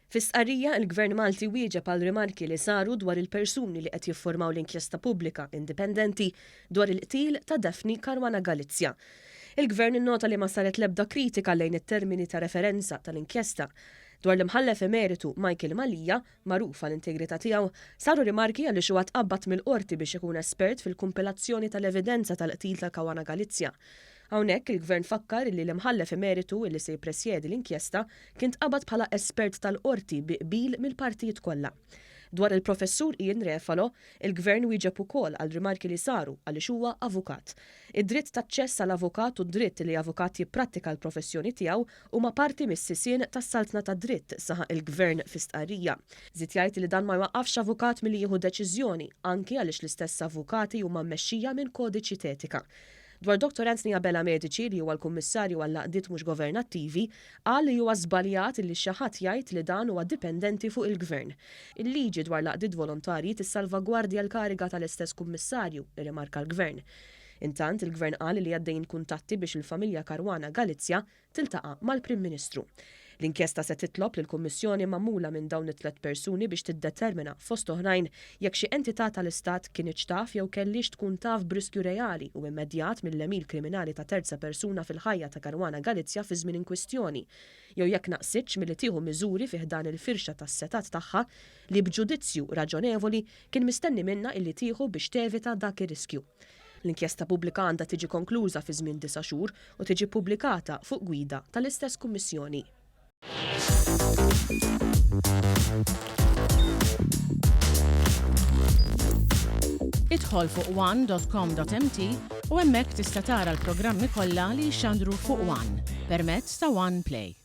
Fis-stqarrija il-Gvern Malti wieġeb għal rimarki li saru dwar il-persuni li qed jiffurmaw l-inkjesta pubblika indipendenti dwar il-qtil ta' Daphne Caruana Galizia. Il-Gvern innota li ma saret l-ebda kritika lejn it-termini ta' referenza tal-inkjesta. Dwar l-imħallef emeritu Michael Malija, magħruf għall-integrità tiegħu, saru rimarki għaliex huwa tqabbad mill-qorti biex ikun espert fil-kumpilazzjoni tal-evidenza tal-qtil ta' Caruana Galizia. Hawnhekk il-Gvern fakkar li l-imħallef emeritu li se jippresjedi l-inkjesta kien tqabad bħala espert tal-qorti bi qbil mill-partijiet kollha. Dwar il-professur Ian Refalo, il-Gvern wieġeb ukoll għal rimarki li saru għaliex huwa avukat. Id-dritt taċċess għal avukat u d-dritt li avukat jipprattika l-professjoni tiegħu huma parti mis-sisien tas-saltna tad-dritt saħaq il-Gvern fi stqarrija. Żied jgħid li dan ma jwaqqafx avukat milli jieħu deċiżjoni, anki għaliex l-istess avukati huma mmexxija minn kodiċi etika. Dwar Dr. Anthony Abela Medici li huwa l-Kummissarju għall-Għaqdiet mhux governattivi qal li huwa żbaljat li xi ħadd jgħid li dan huwa dipendenti fuq il-Gvern. Il-liġi dwar l-għaqdiet volontarji tissalvagwardja l-kariga tal-istess kummissarju, rimarka l-Gvern. Intant il-Gvern qal li għaddejjin kuntatti biex il-familja Caruana Galizia tiltaqa' mal-Prim Ministru. L-inkjesta se titlob lill-Kummissjoni magħmula minn dawn it-tliet persuni biex tiddetermina fost oħrajn jekk xi entità tal-Istat kienieċ taf jew kellix tkun taf b'riskju reali u immedjat mill-emil kriminali ta' terza persuna fil-ħajja ta' Caruana Galizia fi żmien in kwistjoni, jew jekk naqsitx milli tieħu miżuri fih dan il-firxa tas-setat tagħha li b'ġudizzju raġonevoli kien mistenni minnha illi tieħu biex tevita dak ir-riskju. L-inkjesta pubblika għandha tiġi konkluża fi żmien 9 xhur u tiġi pubblikata fuq gwida tal-istess kummissjoni. Idħol fuq one.com.mt u hemmhekk tista' tara l-programmi kollha li jxandru fuq One permezz ta' One Play.